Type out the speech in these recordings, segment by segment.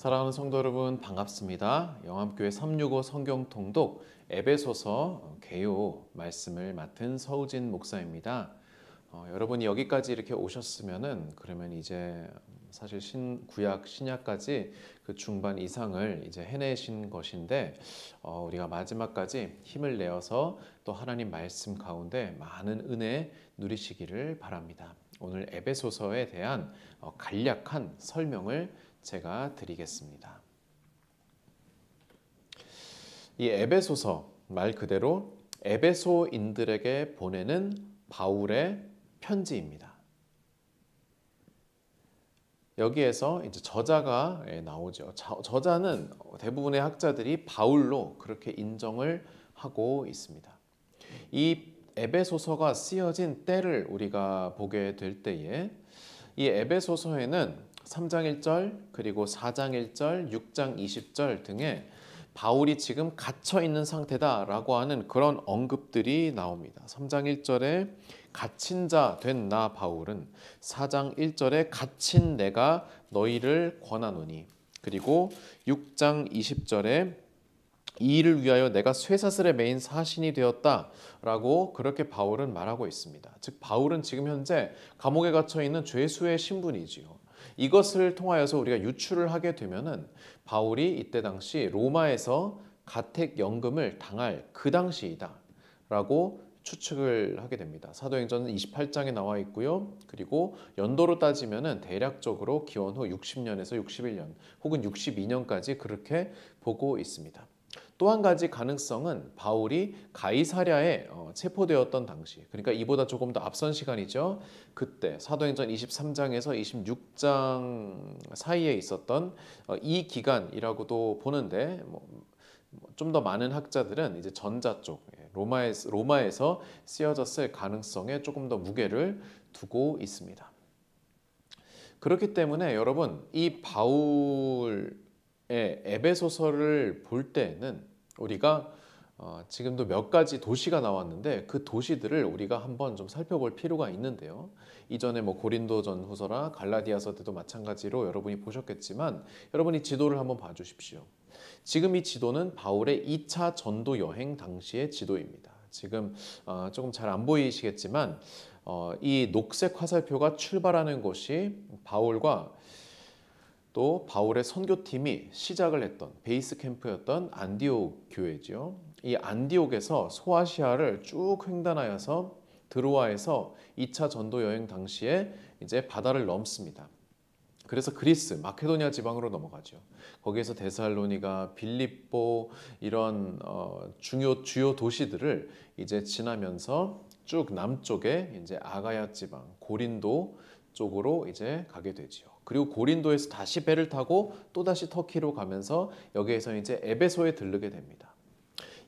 사랑하는 성도 여러분 반갑습니다. 영암교회 365 성경통독 에베소서 개요 말씀을 맡은 서우진 목사입니다. 여러분이 여기까지 이렇게 오셨으면은 그러면 이제 사실 구약 신약까지 그 중반 이상을 이제 해내신 것인데 우리가 마지막까지 힘을 내어서 또 하나님 말씀 가운데 많은 은혜 누리시기를 바랍니다. 오늘 에베소서에 대한 간략한 설명을 제가 드리겠습니다. 이 에베소서 말 그대로 에베소인들에게 보내는 바울의 편지입니다. 여기에서 이제 저자가 나오죠. 저자는 대부분의 학자들이 바울로 그렇게 인정을 하고 있습니다. 이 에베소서가 쓰여진 때를 우리가 보게 될 때에 이 에베소서에는 3장 1절 그리고 4장 1절, 6장 20절 등의 바울이 지금 갇혀 있는 상태다라고 하는 그런 언급들이 나옵니다. 3장 1절에 갇힌 자 된 나 바울은 4장 1절에 갇힌 내가 너희를 권하노니 그리고 6장 20절에 이 일을 위하여 내가 쇠사슬에 매인 사신이 되었다라고 그렇게 바울은 말하고 있습니다. 즉 바울은 지금 현재 감옥에 갇혀 있는 죄수의 신분이지요. 이것을 통하여서 우리가 유추를 하게 되면은 바울이 이때 당시 로마에서 가택연금을 당할 그 당시이다라고 추측을 하게 됩니다. 사도행전 28장에 나와 있고요. 그리고 연도로 따지면은 대략적으로 기원 후 60년에서 61년 혹은 62년까지 그렇게 보고 있습니다. 또 한 가지 가능성은 바울이 가이사랴에 체포되었던 당시, 그러니까 이보다 조금 더 앞선 시간이죠. 그때 사도행전 23장에서 26장 사이에 있었던 이 기간이라고도 보는데 좀 더 많은 학자들은 이제 전자 쪽 로마에서 쓰여졌을 가능성에 조금 더 무게를 두고 있습니다. 그렇기 때문에 여러분 이 바울의 에베소서를 볼 때는 우리가 지금도 몇 가지 도시가 나왔는데 그 도시들을 우리가 한번 좀 살펴볼 필요가 있는데요. 이전에 고린도전 후서라 갈라디아서 때도 마찬가지로 여러분이 보셨겠지만 여러분이 지도를 한번 봐주십시오. 지금 이 지도는 바울의 2차 전도 여행 당시의 지도입니다. 지금 조금 잘 안 보이시겠지만 이 녹색 화살표가 출발하는 곳이 바울과 또 바울의 선교팀이 시작을 했던 베이스 캠프였던 안디옥 교회죠. 이 안디옥에서 소아시아를 쭉 횡단하여서 드로아에서 2차 전도 여행 당시에 이제 바다를 넘습니다. 그래서 그리스, 마케도니아 지방으로 넘어가죠. 거기에서 데살로니가, 빌립보 이런 주요 도시들을 이제 지나면서 쭉 남쪽에 이제 아가야 지방, 고린도 쪽으로 이제 가게 되지요. 그리고 고린도에서 다시 배를 타고 또다시 터키로 가면서 여기에서 이제 에베소에 들르게 됩니다.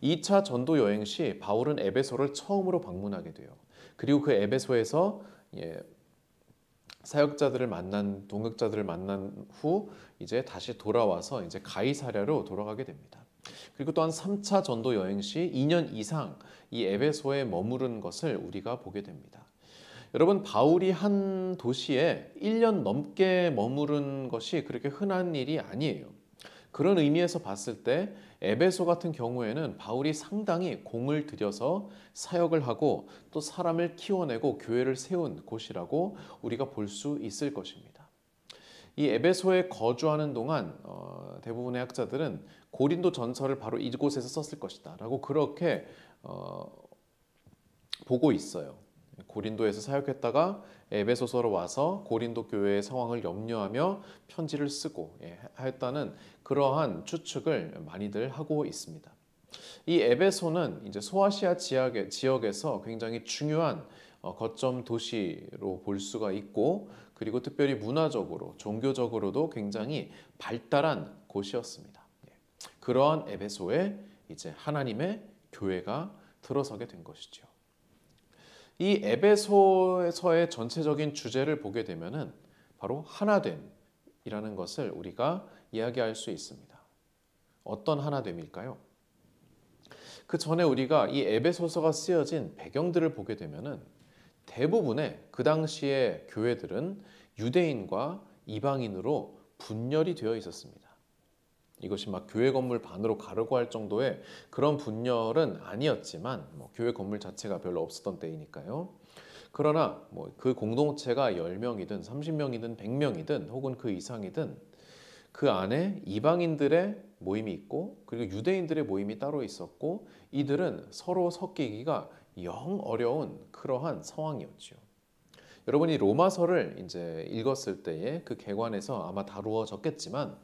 2차 전도 여행 시 바울은 에베소를 처음으로 방문하게 돼요. 그리고 그 에베소에서 사역자들을 만난 동역자들을 만난 후 이제 다시 돌아와서 이제 가이사랴로 돌아가게 됩니다. 그리고 또한 3차 전도 여행 시 2년 이상 이 에베소에 머무른 것을 우리가 보게 됩니다. 여러분 바울이 한 도시에 1년 넘게 머무른 것이 그렇게 흔한 일이 아니에요. 그런 의미에서 봤을 때 에베소 같은 경우에는 바울이 상당히 공을 들여서 사역을 하고 또 사람을 키워내고 교회를 세운 곳이라고 우리가 볼 수 있을 것입니다. 이 에베소에 거주하는 동안 대부분의 학자들은 고린도 전서를 바로 이곳에서 썼을 것이다 라고 그렇게 보고 있어요. 고린도에서 사역했다가 에베소서로 와서 고린도 교회의 상황을 염려하며 편지를 쓰고 했다는 그러한 추측을 많이들 하고 있습니다. 이 에베소는 이제 소아시아 지역에서 굉장히 중요한 거점 도시로 볼 수가 있고 그리고 특별히 문화적으로 종교적으로도 굉장히 발달한 곳이었습니다. 그러한 에베소에 이제 하나님의 교회가 들어서게 된 것이죠. 이 에베소서의 전체적인 주제를 보게 되면은 바로 하나됨이라는 것을 우리가 이야기할 수 있습니다. 어떤 하나됨일까요? 그 전에 우리가 이 에베소서가 쓰여진 배경들을 보게 되면은 대부분의 그 당시의 교회들은 유대인과 이방인으로 분열이 되어 있었습니다. 이것이 막 교회 건물 반으로 가르고 할 정도의 그런 분열은 아니었지만 교회 건물 자체가 별로 없었던 때이니까요. 그러나 그 공동체가 10명이든 30명이든 100명이든 혹은 그 이상이든 그 안에 이방인들의 모임이 있고 그리고 유대인들의 모임이 따로 있었고 이들은 서로 섞이기가 영 어려운 그러한 상황이었죠. 여러분이 로마서를 이제 읽었을 때에 그 개관에서 아마 다루어졌겠지만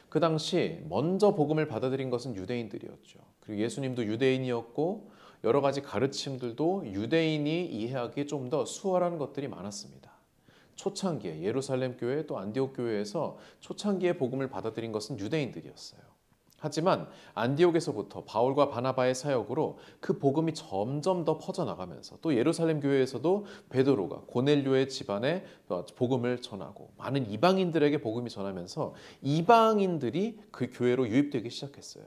그 당시 먼저 복음을 받아들인 것은 유대인들이었죠. 그리고 예수님도 유대인이었고 여러 가지 가르침들도 유대인이 이해하기 좀 더 수월한 것들이 많았습니다. 초창기에 예루살렘 교회 또 안디옥 교회에서 초창기에 복음을 받아들인 것은 유대인들이었어요. 하지만 안디옥에서부터 바울과 바나바의 사역으로 그 복음이 점점 더 퍼져나가면서 또 예루살렘 교회에서도 베드로가 고넬료의 집안에 복음을 전하고 많은 이방인들에게 복음이 전하면서 이방인들이 그 교회로 유입되기 시작했어요.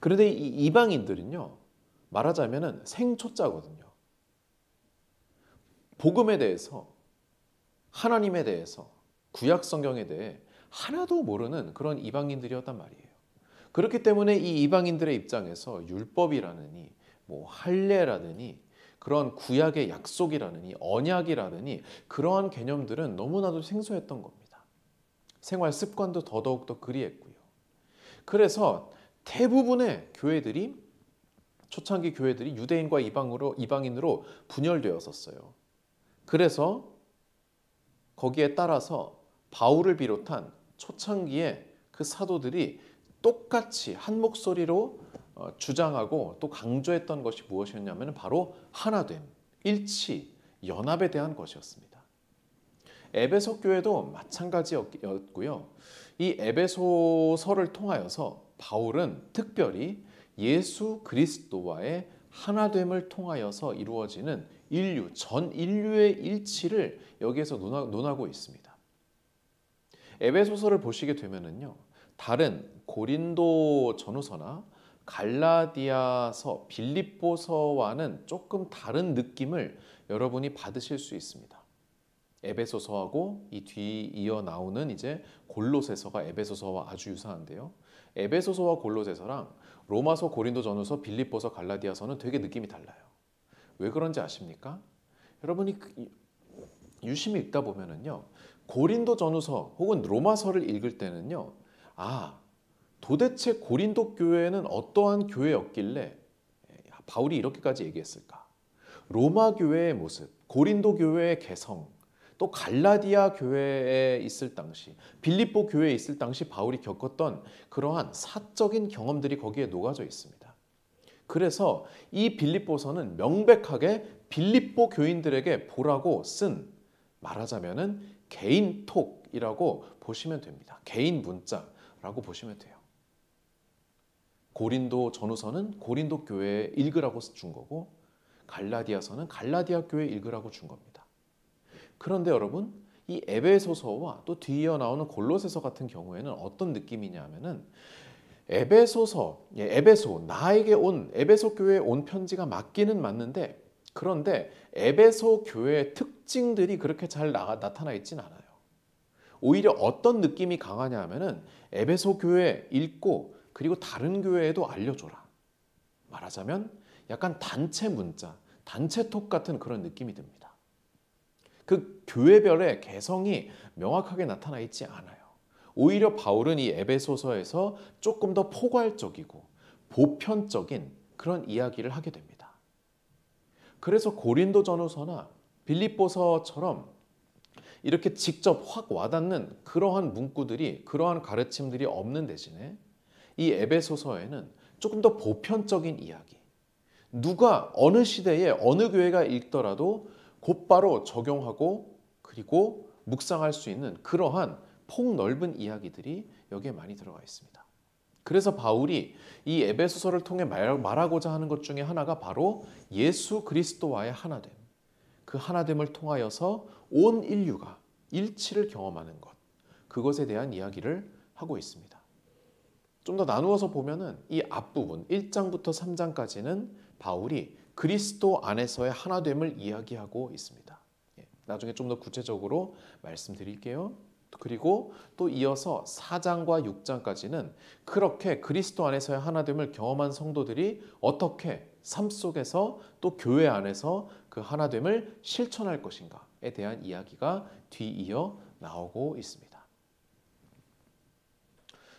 그런데 이 이방인들은요, 말하자면 생초자거든요. 복음에 대해서, 하나님에 대해서, 구약 성경에 대해 하나도 모르는 그런 이방인들이었단 말이에요. 그렇기 때문에 이 이방인들의 입장에서 율법이라느니 할례라느니 그런 구약의 약속이라느니 언약이라느니 그러한 개념들은 너무나도 생소했던 겁니다. 생활 습관도 더더욱더 그리했고요. 그래서 대부분의 교회들이 초창기 교회들이 유대인과 이방인으로 분열되었었어요. 그래서 거기에 따라서 바울을 비롯한 초창기의 그 사도들이 똑같이 한 목소리로 주장하고 또 강조했던 것이 무엇이었냐면 바로 하나됨, 일치, 연합에 대한 것이었습니다. 에베소 교회도 마찬가지였고요. 이 에베소서를 통하여서 바울은 특별히 예수 그리스도와의 하나됨을 통하여서 이루어지는 전 인류의 일치를 여기에서 논하고 있습니다. 에베소서를 보시게 되면은요, 다른 고린도 전후서나 갈라디아서, 빌립보서와는 조금 다른 느낌을 여러분이 받으실 수 있습니다. 에베소서하고 이 뒤 이어 나오는 이제 골로새서가 에베소서와 아주 유사한데요. 에베소서와 골로새서랑 로마서, 고린도 전후서, 빌립보서, 갈라디아서는 되게 느낌이 달라요. 왜 그런지 아십니까? 여러분이 유심히 읽다 보면은요, 고린도 전후서 혹은 로마서를 읽을 때는요, 도대체 고린도 교회는 어떠한 교회였길래 바울이 이렇게까지 얘기했을까? 로마 교회의 모습, 고린도 교회의 개성, 또 갈라디아 교회에 있을 당시, 빌립보 교회에 있을 당시 바울이 겪었던 그러한 사적인 경험들이 거기에 녹아져 있습니다. 그래서 이 빌립보서는 명백하게 빌립보 교인들에게 보라고 쓴, 말하자면은 개인톡이라고 보시면 됩니다. 개인 문자라고 보시면 돼요. 고린도 전후서는 고린도 교회에 읽으라고 준 거고 갈라디아서는 갈라디아 교회에 읽으라고 준 겁니다. 그런데 여러분, 이 에베소서와 또 뒤이어 나오는 골로새서 같은 경우에는 어떤 느낌이냐 하면은 나에게 온 에베소 교회에 온 편지가 맞기는 맞는데 그런데 에베소 교회의 특징들이 그렇게 잘 나타나 있진 않아요. 오히려 어떤 느낌이 강하냐 하면은 에베소 교회 읽고 그리고 다른 교회에도 알려줘라. 말하자면 약간 단체 문자, 단체 톡 같은 그런 느낌이 듭니다. 그 교회별의 개성이 명확하게 나타나 있지 않아요. 오히려 바울은 이 에베소서에서 조금 더 포괄적이고 보편적인 그런 이야기를 하게 됩니다. 그래서 고린도 전후서나 빌립보서처럼 이렇게 직접 확 와닿는 그러한 문구들이, 그러한 가르침들이 없는 대신에 이 에베소서에는 조금 더 보편적인 이야기, 누가 어느 시대에 어느 교회가 읽더라도 곧바로 적용하고 그리고 묵상할 수 있는 그러한 폭넓은 이야기들이 여기에 많이 들어가 있습니다. 그래서 바울이 이 에베소서를 통해 말하고자 하는 것 중에 하나가 바로 예수 그리스도와의 하나됨, 그 하나됨을 통하여서 온 인류가 일치를 경험하는 것, 그것에 대한 이야기를 하고 있습니다. 좀 더 나누어서 보면은 이 앞부분 1장부터 3장까지는 바울이 그리스도 안에서의 하나됨을 이야기하고 있습니다. 나중에 좀 더 구체적으로 말씀드릴게요. 그리고 또 이어서 4장과 6장까지는 그렇게 그리스도 안에서의 하나됨을 경험한 성도들이 어떻게 삶 속에서 또 교회 안에서 그 하나됨을 실천할 것인가에 대한 이야기가 뒤이어 나오고 있습니다.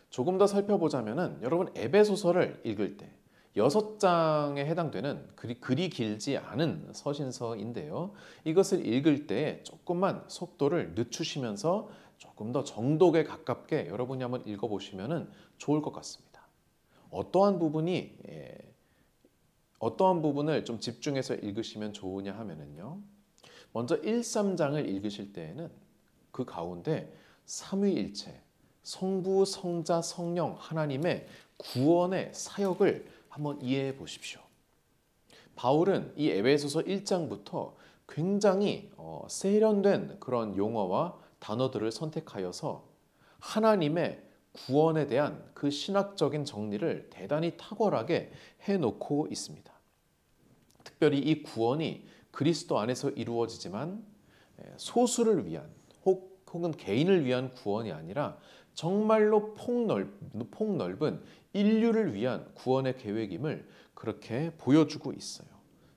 조금 더 살펴보자면은 여러분 에베소서를 읽을 때 6장에 해당되는 그리 길지 않은 서신서인데요. 이것을 읽을 때 조금만 속도를 늦추시면서 조금 더 정독에 가깝게 여러분이 한번 읽어보시면 좋을 것 같습니다. 어떠한 부분을 좀 집중해서 읽으시면 좋으냐 하면은요. 먼저 1, 3장을 읽으실 때에는 그 가운데 삼위일체, 성부, 성자, 성령 하나님의 구원의 사역을 한번 이해해 보십시오. 바울은 이 에베소서 1장부터 굉장히 세련된 그런 용어와 단어들을 선택하여서 하나님의 구원에 대한 그 신학적인 정리를 대단히 탁월하게 해놓고 있습니다. 특별히 이 구원이 그리스도 안에서 이루어지지만 소수를 위한 혹은 개인을 위한 구원이 아니라 정말로 폭넓은 인류를 위한 구원의 계획임을 그렇게 보여주고 있어요.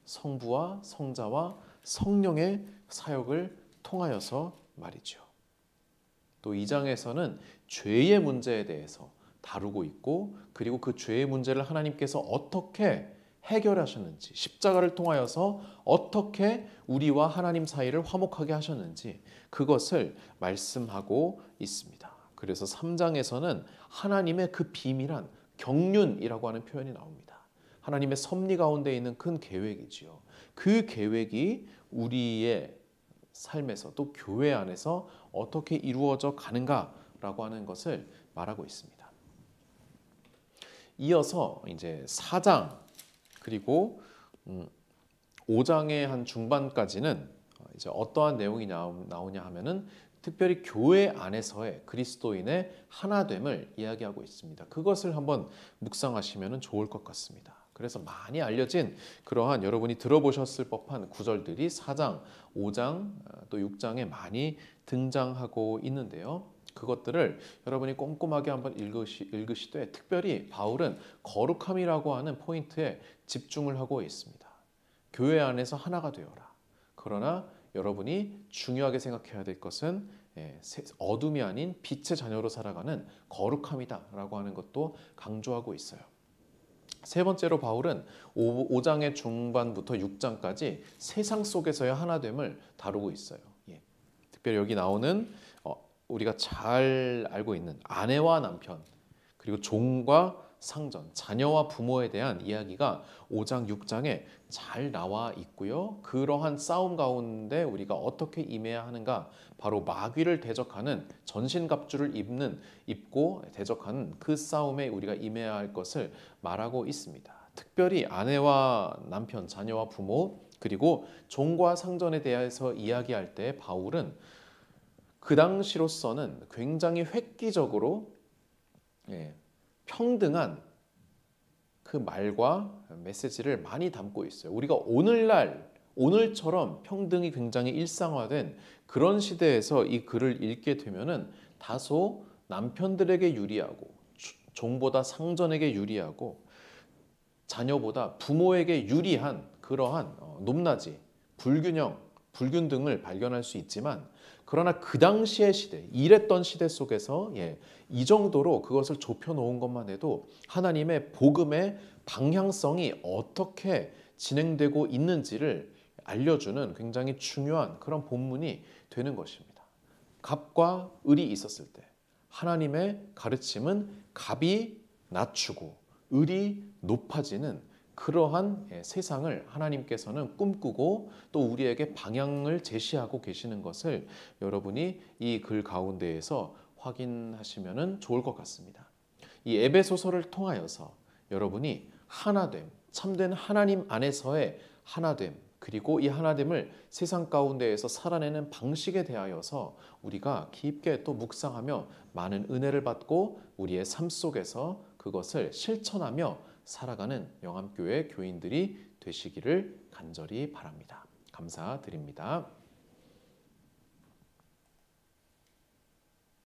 성부와 성자와 성령의 사역을 통하여서 말이죠. 또 2장에서는 죄의 문제에 대해서 다루고 있고 그리고 그 죄의 문제를 하나님께서 어떻게 해결하셨는지 십자가를 통하여서 어떻게 우리와 하나님 사이를 화목하게 하셨는지 그것을 말씀하고 있습니다. 그래서 3장에서는 하나님의 그 비밀한 경륜이라고 하는 표현이 나옵니다. 하나님의 섭리 가운데 있는 큰 계획이지요. 그 계획이 우리의 삶에서 또 교회 안에서 어떻게 이루어져 가는가라고 하는 것을 말하고 있습니다. 이어서 이제 4장 그리고 5장의 한 중반까지는 이제 어떠한 내용이 나오냐 하면은 특별히 교회 안에서의 그리스도인의 하나됨을 이야기하고 있습니다. 그것을 한번 묵상하시면 좋을 것 같습니다. 그래서 많이 알려진 그러한 여러분이 들어보셨을 법한 구절들이 4장, 5장, 또 6장에 많이 등장하고 있는데요. 그것들을 여러분이 꼼꼼하게 한번 읽으시되 특별히 바울은 거룩함이라고 하는 포인트에 집중을 하고 있습니다. 교회 안에서 하나가 되어라. 그러나 여러분이 중요하게 생각해야 될 것은 어둠이 아닌 빛의 자녀로 살아가는 거룩함이다 라고 하는 것도 강조하고 있어요. 세 번째로 바울은 5장의 중반부터 6장까지 세상 속에서의 하나됨을 다루고 있어요. 특별히 여기 나오는 우리가 잘 알고 있는 아내와 남편 그리고 종과 상전, 자녀와 부모에 대한 이야기가 5장, 6장에 잘 나와 있고요. 그러한 싸움 가운데 우리가 어떻게 임해야 하는가 바로 마귀를 대적하는 전신갑주를 입고 대적하는 그 싸움에 우리가 임해야 할 것을 말하고 있습니다. 특별히 아내와 남편, 자녀와 부모 그리고 종과 상전에 대해서 이야기할 때 바울은 그 당시로서는 굉장히 획기적으로 평등한 그 말과 메시지를 많이 담고 있어요. 우리가 오늘처럼 평등이 굉장히 일상화된 그런 시대에서 이 글을 읽게 되면은 다소 남편들에게 유리하고 종보다 상전에게 유리하고 자녀보다 부모에게 유리한 그러한 높낮이, 불균등을 발견할 수 있지만 그러나 그 당시의 시대, 이랬던 시대 속에서 이 정도로 그것을 좁혀놓은 것만 해도 하나님의 복음의 방향성이 어떻게 진행되고 있는지를 알려주는 굉장히 중요한 그런 본문이 되는 것입니다. 갑과 을이 있었을 때 하나님의 가르침은 갑이 낮추고 을이 높아지는 그러한 세상을 하나님께서는 꿈꾸고 또 우리에게 방향을 제시하고 계시는 것을 여러분이 이 글 가운데에서 확인하시면 좋을 것 같습니다. 이 에베소서를 통하여서 여러분이 하나됨, 참된 하나님 안에서의 하나됨, 그리고 이 하나됨을 세상 가운데에서 살아내는 방식에 대하여서 우리가 깊게 또 묵상하며 많은 은혜를 받고 우리의 삶 속에서 그것을 실천하며 살아가는 영암교회 교인들이 되시기를 간절히 바랍니다. 감사드립니다.